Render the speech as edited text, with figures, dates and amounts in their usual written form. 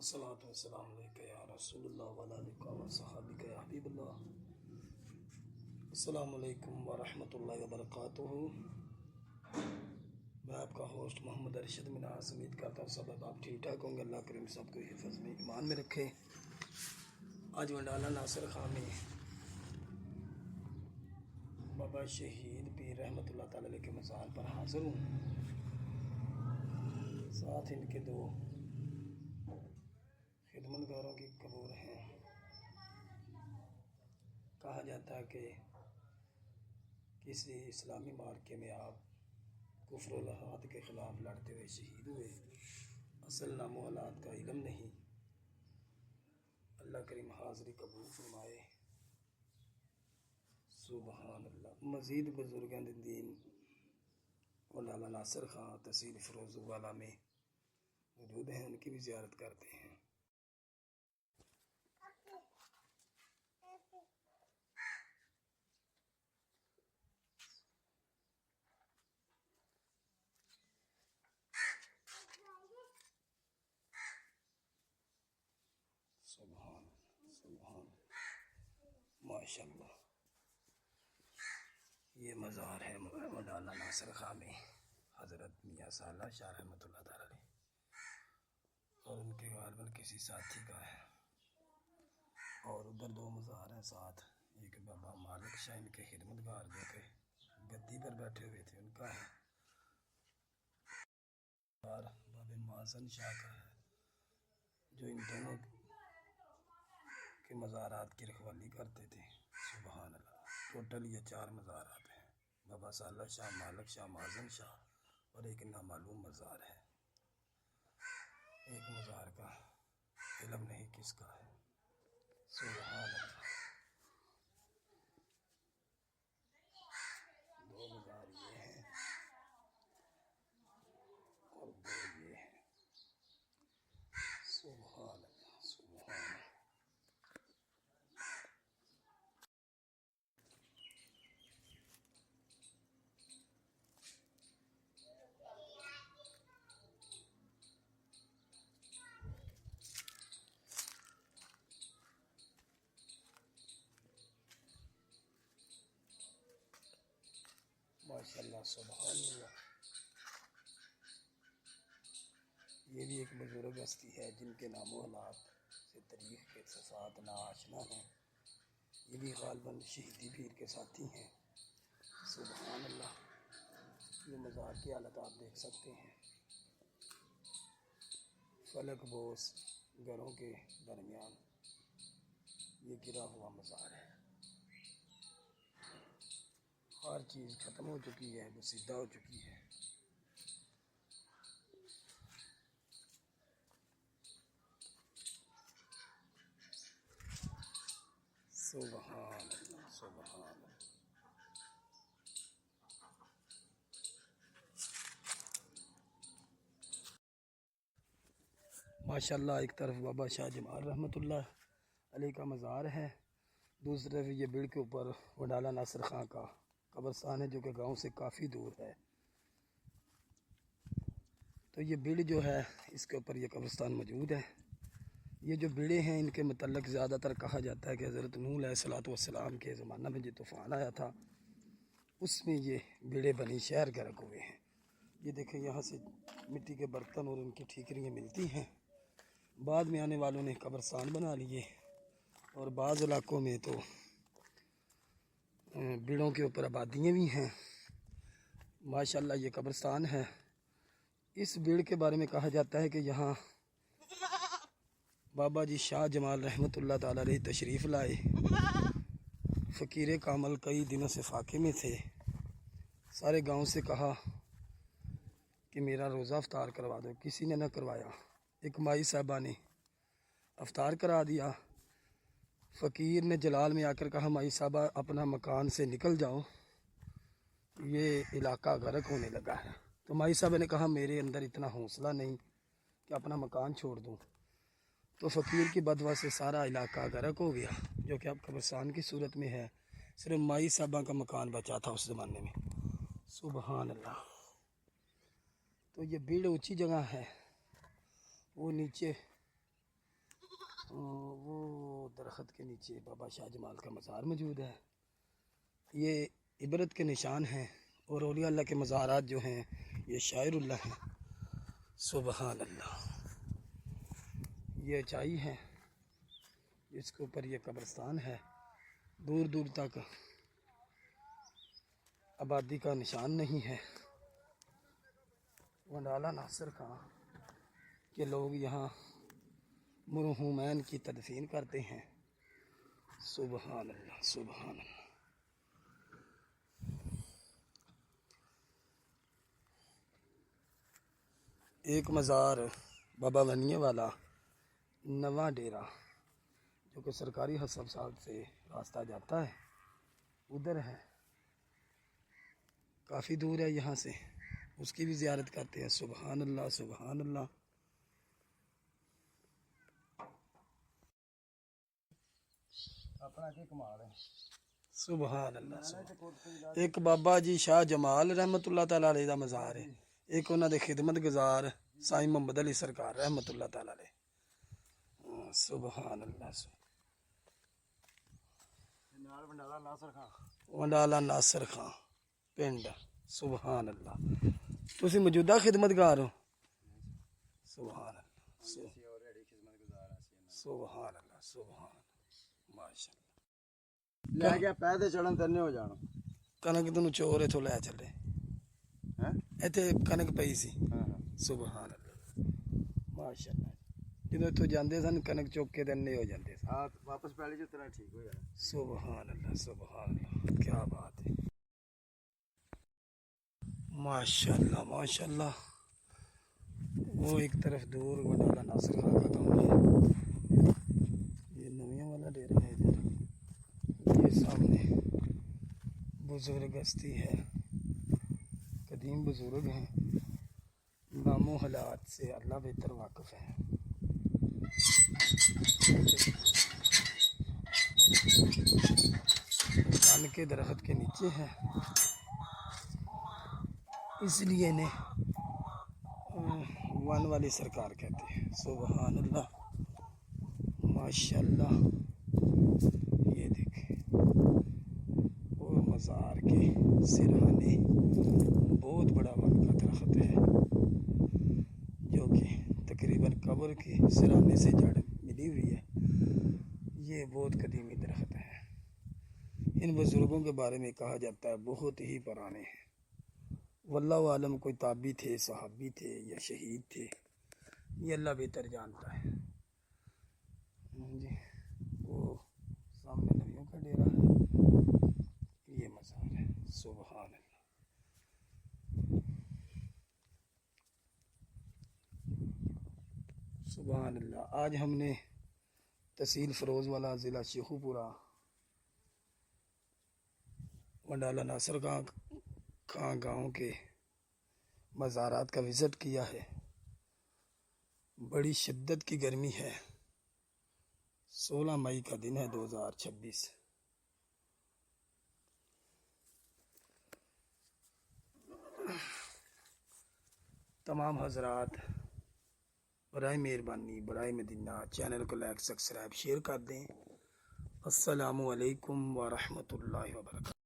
अस्सलातु वस्सलामु अलैका या रसूलुल्लाह व अला आलिका व सहाबिका या हबीबल्लाह। अस्सलामु अलैकुम व रहमतुल्लाहि व बरकातुहू। मैं आपका होस्ट मोहम्मद अरशद मिनास उम्मीद करता हूँ सब आप ठीक ठाक होंगे। अल्लाह करीम सबको हिफ्ज़ में ईमान में रखे। आज वंडाला नासिर खां में बाबा शहीद पीर रहमतुल्लाह ताला अलैह के मज़ार पर हाज़िर हूँ। साथ इनके दो खिदमतगारों की कबूर हैं। कहा जाता है कि किसी इस्लामी मार्के में आप कुफ्र और इल्हाद के ख़िलाफ़ लड़ते हुए शहीद हुए। असल नामो हालात का इल्म नहीं। अल्लाह करीम हाज़री कबूल फरमाए। सुबहान अल्लाह। मज़ीद बुज़ुर्गान दीन वंडाला नासिर खां तहसील फ़िरोज़वाला में मौजूद हैं, उनकी भी ज़ियारत करते हैं। सुभान सुभान माशाअल्लाह। ये मज़ार है वंडाला नासिर खां में हज़रत मियाँ साला शाह रहमतुल्लाह ताला अलैह और उनके गालबन किसी साथी का है। और उधर दो मज़ार हैं साथ। एक बाबा मालिक शाह इनके खिदमतगार जो के गद्दी पर बैठे हुए थे उनका है, और बाबा माज़न शाह का है जो इन दोनों के मज़ारात की रखवाली करते थे। सुभान अल्लाह। टोटल ये 4 मज़ारात हैं। बाबा साला शाह, मालिक शाह, माज़न शाह और एक नामालूम मज़ार है। एक मज़ार का इल्म नहीं किसका है। सुभान अल्लाह। 2 मज़ार ये हैं और 2 ये हैं। सुभान अल्लाह सुभान। माशाअल्लाह सुभान अल्लाह। ये भी एक बुज़ुर्ग हस्ती है जिनके नामो हालात से तारीख़ के साथ ना आशना हैं। ये भी गालबन शहीदी पीर के साथी हैं। सुभान अल्लाह। ये मज़ार की हालत आप देख सकते हैं। फलक बोस घरों के दरमियान ये गिरा हुआ मज़ार है। हर चीज़ ख़त्म हो चुकी है, बसीदा हो चुकी है। सुभान अल्लाह सुभान अल्लाह। माशाअल्लाह। एक तरफ बाबा शाह जमाल रहमतुल्लाह अलैह का मज़ार है, दूसरी तरफ ये बिड़ के ऊपर वंडाला नासिर खां का कब्रस्तान है जो कि गांव से काफ़ी दूर है। तो ये बिड़ जो है इसके ऊपर ये कब्रस्तान मौजूद है। ये जो बिड़े हैं इनके मतलब ज़्यादातर कहा जाता है कि हज़रत नूह अलैहिस्सलाम के ज़माना में जो तूफ़ान आया था उसमें ये बिड़े बनी शहर गर्क हुए हैं। ये देखें यहाँ से मिट्टी के बर्तन और उनकी ठीकरियाँ मिलती हैं। बाद में आने वालों ने कब्रस्तान बना लिए और बाज़ इलाकों में तो बिड़ों के ऊपर आबादियाँ भी हैं। माशाअल्लाह ये कब्रस्तान है। इस बिड़ के बारे में कहा जाता है कि यहाँ बाबा जी शाह जमाल रहमतुल्लाह ताला अलैह तशरीफ़ लाए। फ़कीर कामल कई दिनों से फाके में थे। सारे गांव से कहा कि मेरा रोज़ा अफ्तार करवा दो, किसी ने न करवाया। एक माई साहबा ने अफ्तार करा दिया। फ़कीर ने जलाल में आकर कहा माई साहबा अपना मकान से निकल जाओ, ये इलाका गर्क होने लगा है। तो माई साहबा ने कहा मेरे अंदर इतना हौसला नहीं कि अपना मकान छोड़ दूँ। तो फ़कीर की बदवा से सारा इलाका गर्क हो गया, जो कि अब कब्रिस्तान की सूरत में है। सिर्फ माई साहबा का मकान बचा था उस ज़माने में। सुभान अल्लाह। तो ये बिड़ ऊंची जगह है, वो नीचे वो दरख्त के नीचे बाबा शाह जमाल का मज़ार मौजूद है। ये इबरत के निशान हैं और औलिया अल्लाह के मज़ारात जो हैं ये शायरुल्लाह हैं। सुबहान अल्लाह। ये ऊंचाई है, इसके ऊपर ये कब्रिस्तान है। दूर दूर तक आबादी का निशान नहीं है। वंडाला नासिर खां के लोग यहाँ मरहूमैन की तदफीन करते हैं। सुबहान अल्लाह, सुबहान अल्लाह। एक मज़ार बाबा वनिये वाला नवा डेरा जो कि सरकारी हस्पताल से रास्ता जाता है उधर है, काफ़ी दूर है यहाँ से, उसकी भी ज़ियारत करते हैं। सुबहान अल्लाह, सुबहान अल्लाह। सुबहान अल्लाह। एक बाबा जी शाह जमाल रहमतुल्लाह तआला अलैह दा मज़ार है, एक उन्होंने खिदमत गुजार साईं मोहम्मद अली सरकार रहमतुल्लाह तआला अलैह। सुबहान अल्लाह। वंडाला नासिर खां पिंड। सुबहान अल्लाह। तुसी मौजूदा खिदमतगार हो? सुबहान अल्लाह, सुबहान अल्लाह, सुबहान माशाअल्लाह। ले गया पैदे चढ़न तन्ने हो जाना। कनक तैनू चोर इथों लै चले हैं? इत्थे कनक पई सी। हाँ हाँ। सुबहान अल्लाह, माशाअल्लाह। ਜਦੋਂ इथों जाते सन कनक चुक के तन्ने हो जाते सन। हाँ वापस पहले जो तरह ठीक हो जाए। सुबहान अल्लाह, सुबहान अल्लाह, क्या बात है। माशाअल्लाह, माशाअल्लाह। वो एक तरफ दूर वंडाला नासिर खां का गाँव है, ये नविया वाला डेरा है इधर। ये सामने बुजुर्ग हस्ती है, कदीम बुजुर्ग हैं, नामो हालात से अल्लाह बेहतर वाकिफ है। कान के दरख्त के नीचे है, इसलिए इन्हें वन वाली सरकार कहते हैं। सुबहान अल्लाह, माशाअल्लाह। ये देखें वो मज़ार के सिरहाने बहुत बड़ा वन का दरख्त है जो कि तकरीबन कब्र के सिरहाने से जड़ मिली हुई है। ये बहुत कदीमी दरख्त है। इन बुज़ुर्गों के बारे में कहा जाता है बहुत ही पुराने हैं। वल्लाहु आलम कोई ताबी थे, सहाबी थे या शहीद थे, ये अल्लाह बेहतर जानता है जी। वो सामने नबियों का डेरा है, ये मज़ार है। सुबहान अल्लाह। सुबहान अल्लाह। आज हमने तहसील फ़िरोज़वाला, ज़िला शेखुपुरा, वंडाला नासिर खां गाँव के मज़ारात का विज़िट किया है। बड़ी शिद्दत की गर्मी है। 16 मई का दिन है 2026। तमाम हजरात बराए मेहरबानी, बराए मदीना चैनल को लाइक, सब्सक्राइब, शेयर कर दें। अस्सलामु अलैकुम व रहमतुल्लाहि व बरकातहू।